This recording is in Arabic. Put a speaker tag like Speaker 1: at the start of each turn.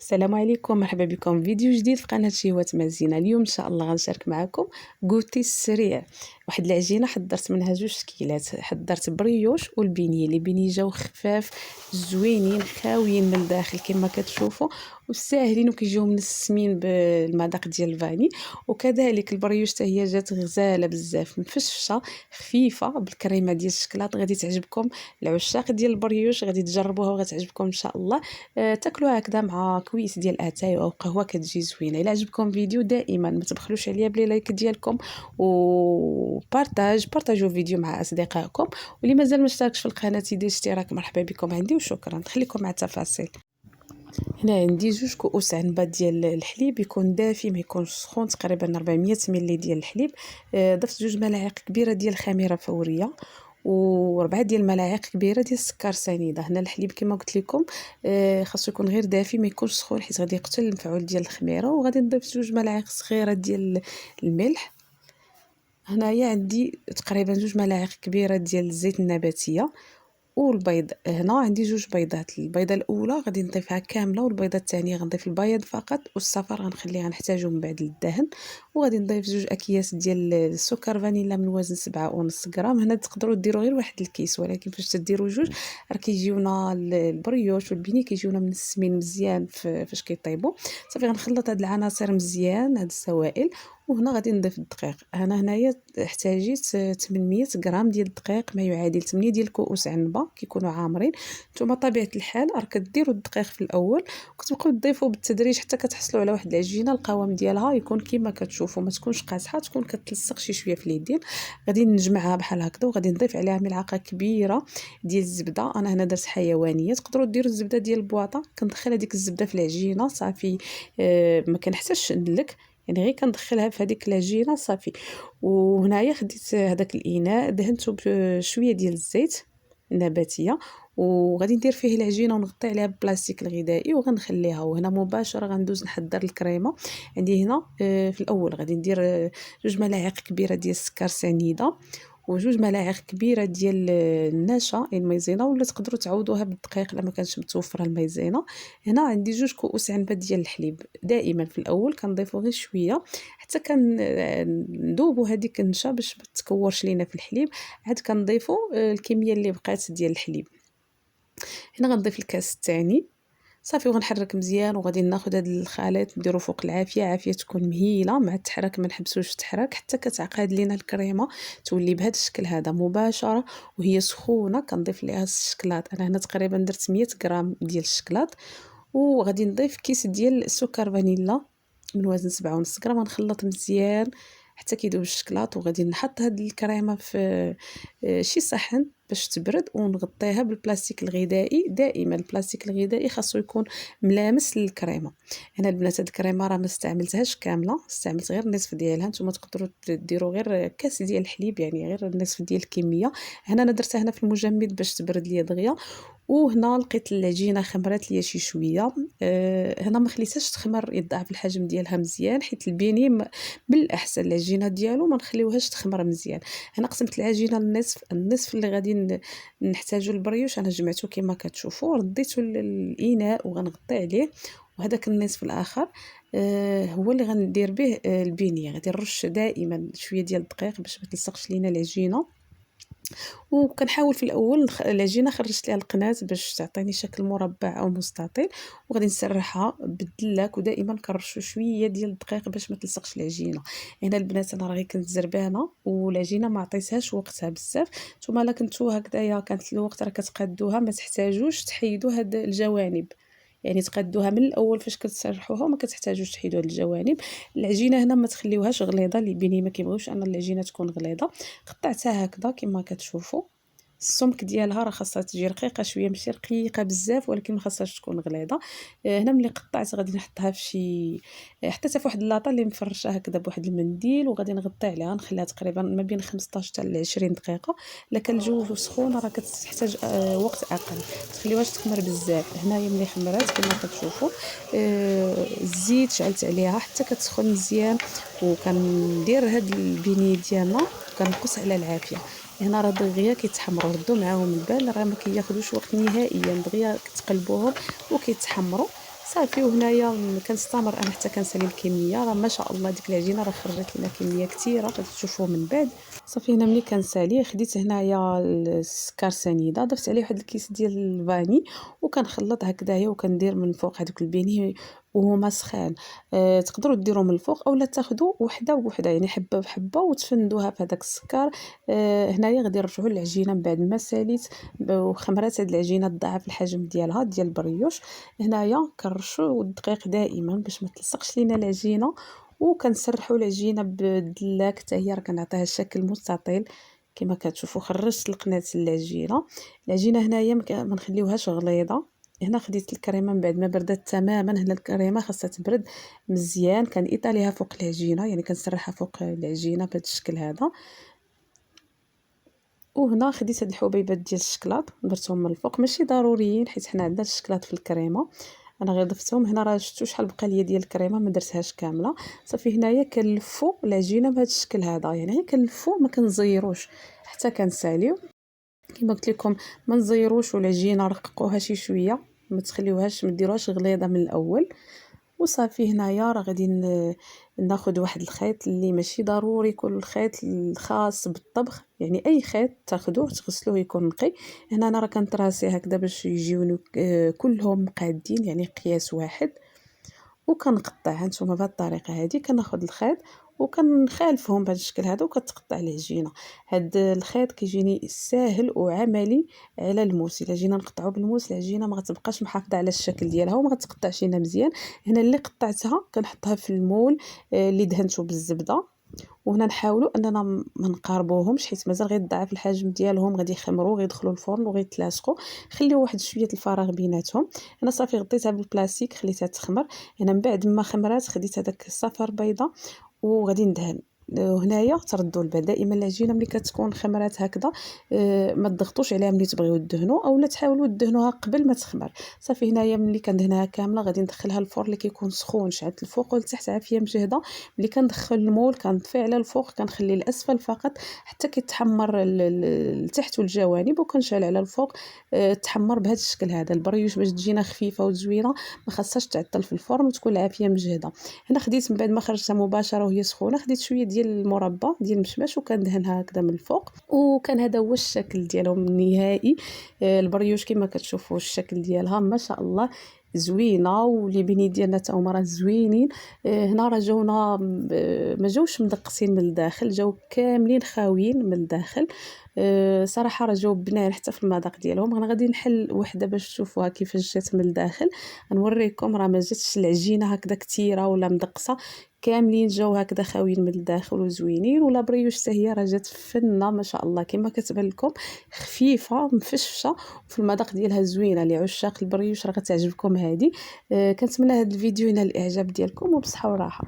Speaker 1: السلام عليكم، مرحبا بكم فيديو جديد في قناه شهوات مزينه. اليوم ان شاء الله غنشارك معكم غوتي السريع. واحد العجينه حضرت منها جوج شكيلات، حضرت بريوش والبيني. لي بيني جاو خفاف زوينين خاويين من الداخل كما كتشوفوا وساهلين وكيجيو منسمين بالمذاق ديال الفاني. وكذلك البريوش حتى هي جات غزاله بزاف، مفشفشه خفيفه بالكريمه ديال الشكلاط. غادي تعجبكم العشاق ديال البريوش، غادي تجربوها وغتعجبكم ان شاء الله. تاكلوها هكذا مع كويس ديال اتاي او قهوه كتجي زوينه. الا عجبكم الفيديو دائما ما تبخلوش عليا بلي لايك ديالكم بارطاجوا الفيديو مع اصدقائكم. واللي مازال ما اشتركش في القناه يدير اشتراك. مرحبا بكم عندي وشكرا. خليكم مع التفاصيل. هنا عندي جوج كؤوس عنبه ديال الحليب، يكون دافي ما يكونش سخون، تقريبا 400 ملي ديال الحليب. ضفت 2 ملاعق كبيره ديال الخميره فوريه و4 ديال الملاعق كبيره ديال السكر سنيده. هنا الحليب كما قلت لكم خاصو يكون غير دافي ما يكونش سخون حيت غادي يقتل المفعول ديال الخميره. وغادي نضيف 2 ملاعق صغيره ديال الملح. هنايا عندي تقريبا 2 ملاعق كبيره ديال الزيت النباتيه والبيض. هنا عندي 2 بيضات، البيضه الاولى غادي نضيفها كامله والبيضه الثانيه غنضيف البيض فقط والصفر غنخليه غنحتاجو من بعد للدهن. وغادي نضيف 2 اكياس ديال السكر فانيلا من وزن 7.5 غرام. هنا تقدروا ديروا غير واحد الكيس، ولكن فاش تديروا 2 راه كيجيونا البريوش والبيني كيجيونا منسمين مزيان فاش كيطيبوا. صافي غنخلط هاد العناصر مزيان، هاد السوائل. وهنا غادي نضيف الدقيق. هنايا احتاجيت 800 غرام ديال الدقيق، ما يعادل 8 ديال كؤوس عنبه كيكونوا عامرين. نتوما طبيعه الحال راه كديروا الدقيق في الاول وكتبقاو تضيفوا بالتدريج حتى كتحصلوا على واحد العجينه القوام ديالها يكون كما كتشوفوا، ما تكونش قاصحه، تكون كتلصق شي شويه في اليدين. غادي نجمعها بحال هكذا وغادي نضيف عليها ملعقه كبيره ديال الزبده. انا هنا درت حيوانيه، تقدروا ديروا الزبده ديال البواطه. كندخل هذيك الزبده في العجينه صافي. ما كنحتاجش ندلك، يعني غير كندخلها في هذيك العجينه صافي. وهنايا خديت هذاك الاناء دهنته بشويه ديال الزيت النباتيه وغادي ندير فيه العجينه ونغطي عليها ببلاستيك الغذائي وغنخليها. وهنا مباشره غندوز نحضر الكريمه. عندي هنا في الاول غادي ندير 2 ملاعق كبيره ديال السكر سنيده و2 ملاعق كبيره ديال النشا المايزينا، ولا تقدروا تعوضوها بالدقيق الا ما كانش متوفره المايزينا. هنا عندي 2 كؤوس عنبه ديال الحليب. دائما في الاول كنضيفوا غير شويه حتى كندوبوا هذيك النشا باش ما تكورش لينا في الحليب. عاد كنضيفوا الكميه اللي بقات ديال الحليب. هنا غنضيف الكاس الثاني صافي وغنحرك مزيان. وغادي ناخذ هذا الخليط نديرو فوق العافيه، عافيه تكون مهيله مع التحرك، ما نحبسوش تحرك حتى كتعقد لينا الكريمه تولي بهذا الشكل هذا مباشره وهي سخونه. كنضيف ليها الشكلاط. انا هنا تقريبا درت 100 غرام ديال الشكلاط. وغادي نضيف كيس ديال السكر فانيلا من وزن 7.5 غرام. غنخلط مزيان حتى كيذوب الشكلاط. وغادي نحط هاد الكريمه في شي صحن باش تبرد ونغطيها بالبلاستيك الغذائي. دائما البلاستيك الغذائي خاصو يكون ملامس للكريمه. هنا البنات هاد الكريمه راه ما استعملتهاش كامله، استعملت غير النصف ديالها. نتوما تقدروا ديروا غير كاس ديال الحليب، يعني غير النصف ديال الكميه. هنا انا درتها هنا في المجمد باش تبرد ليا دغيا. وهنا لقيت العجينه خمرات ليا شي شويه. هنا ما خليتهاش تخمر يضاعف الحجم ديالها مزيان حيت البيني بالاحسن العجينه ديالو ما نخليوهاش تخمر مزيان. هنا قسمت العجينه النصف اللي غادي نحتاجو البريوش انا جمعته كما كتشوفوا، رديته للاناء وغنغطي عليه. وهذاك النصف الاخر هو اللي غندير به البينيه. غادي نرش دائما شويه ديال الدقيق باش ما تلصقش لينا العجينه. وكنحاول في الاول العجينه خرجت ليها القناه باش تعطيني شكل مربع او مستطيل. وغادي نسرحها بالدلاك ودائما كنرشوا شويه ديال الدقيق باش ما تلصقش العجينه. هنا البنات انا راه كنت زربانه والعجينه ما عطيتهاش وقتها بزاف. نتوما الا كنتو هكذايا كانت الوقت راه كتقادوها ما تحتاجوش تحيدوا هاد الجوانب، يعني تقادوها من الاول فاش كتسرحوها وما كتحتاجوش تحيدوا هاد الجوانب. العجينه هنا ما تخليوهاش غليظه، اللي بيني ما كيبغيوش ان العجينه تكون غليظه. قطعتها هكذا كما كتشوفوا. السمك ديالها راه خاصها تجي رقيقه شويه، ماشي رقيقه بزاف ولكن ما خاصهاش تكون غليظه. هنا ملي قطعت غادي نحطها في شي حطيتها في واحد اللاطه اللي مفرشه هكذا بواحد المنديل وغادي نغطي عليها نخليها تقريبا ما بين 15 حتى 20 دقيقه. الا كان الجو سخون راه كتحتاج وقت اقل، تخليوهاش تخمر بزاف. هنايا ملي خمرات كما كتشوفوا الزيت شعلت عليها حتى كتسخن مزيان. وكندير هاد البيني ديالنا كنقص على العافيه. هنا راه دغيا كيتحمروا، ردوا معاهم البال راه ما كياخذوش وقت نهائيا، دغيا كتقلبوهم وكيتحمروا صافي. وهنايا كنستمر انا حتى كنسالي الكميه. راه ما شاء الله ديك العجينه راه خرجت لنا كميه كثيره غادي تشوفوا من بعد. صافي هنا ملي كنساليه خديت هنايا السكر سنيده، ضفت عليه واحد الكيس ديال الفاني وكنخلط هكذايا وكندير من فوق هذوك البيني وهما سخان. تقدروا ديروا من الفوق اولا تاخذوا وحده بوحده، يعني حبه بحبه وتفندوها في هذاك السكر. هنايا غادي نرجعوا للعجينه من بعد ما ساليت وخمرات هاد العجينه ضاعف الحجم ديالها ديال البريوش. هنايا كنرشوا الدقيق دائما باش ما تلصقش لينا العجينه، وكنسرحوا العجينه بالدلاك حتى هي راه كنعطيها الشكل مستطيل كما كتشوفوا. خرجت القناه العجينه هنايا ما نخليوهاش غليظه. هنا خديت الكريمه من بعد ما بردت تماما. هنا الكريمه خاصها تبرد مزيان. كنيطاليها فوق العجينه، يعني كنسرحها فوق العجينه بهذا الشكل هذا. وهنا خديت هاد الحبيبات ديال الشكلاط درتهم من الفوق، ماشي ضروريين حيت حنا عندنا الشكلاط في الكريمه. انا غير ضفتهم هنا. راه شفتوا شحال بقى ليا ديال الكريمه ما درتهاش كامله. صافي هنايا كنلفوا العجينه بهذا الشكل هذا، يعني غير كنلفوا ما كنزيروش حتى كنساليو. كما قلت لكم ما نزيروش، والعجينه رققوها شي شويه، ما تخليوهاش ما ديروهاش غليظه من الاول. وصافي هنايا راه غادي ناخذ واحد الخيط اللي ماشي ضروري يكون الخيط الخاص بالطبخ، يعني اي خيط تاخذوه تغسلوه يكون نقي. هنا انا راه كنتراسي هكذا باش يجيو كلهم مقادين، يعني قياس واحد. وكنقطع هانتوما بهذه الطريقه هذه. كناخذ الخيط وكنخالفهم بهذا الشكل هذا وكتقطع العجينه. هاد الخيط كيجيني ساهل وعملي على الموس. الا جينا نقطعو بالموس العجينه ما غتبقاش محافظه على الشكل ديالها وما غتقطعش لينا مزيان. هنا اللي قطعتها كنحطها في المول اللي دهنته بالزبده. وهنا نحاولوا اننا ما نقاربوهمش حيت مازال غيضعف الحجم ديالهم، غادي يخمروا غيدخلوا الفرن وغيتلاصقوا. خليو واحد شويه الفراغ بيناتهم. انا صافي غطيتها بالبلاستيك خليتها تخمر. هنا من بعد ما خمرات خديت هذاك الصفر بيضه وغادي ندهن. وهنايا تردوا البال دائما العجينه ملي كتكون خمرات هكذا ما تضغطوش عليها ملي تبغيو دهنوا، اولا تحاولوا دهنوها قبل ما تخمر. صافي هنايا ملي كندهنها كامله غادي ندخلها الفرن اللي كيكون سخون، شعلت الفوق والتحت عافيه مجهده. ملي كندخل المول كنطفي على الفوق كنخلي الاسفل فقط حتى كيتحمر التحت والجوانب، وكنشعل على الفوق. تحمر بهذا الشكل هذا. البريوش باش تجينا خفيفه وزوينه ما خاصهاش تعطل في الفرن وتكون العافيه مجهده. هنا خديت من بعد ما خرجتها مباشره وهي سخونه خديت شويه ديال المربى ديال المشماش وكندهنها هكذا من الفوق. وكان هذا هو الشكل ديالهم النهائي. البريوش كما كتشوفوا الشكل ديالها ما شاء الله زوينه، ولي بيني ديالنا تا هما راه زوينين. هنا راه جاونا ما جاوش مدقسين من الداخل، جاو كاملين خاويين من الداخل. صراحه راه جاو بنان حتى في المذاق ديالهم. انا غادي نحل وحده باش تشوفوها كيفاش جات من الداخل. نوريكم راه ما جاتش العجينه هكذا كثيره ولا مدقسه، كاملين جاو هكذا خاويين من الداخل وزوينين. ولا بريوش حتى هي راه جات فنه ما شاء الله كما كتبان لكم، خفيفه مفشفشه وفي المذاق ديالها زوينه. لعشاق البريوش راه غتعجبكم هذه. كنتمنى هذا الفيديو ينال الاعجاب ديالكم وبصحه وراحه.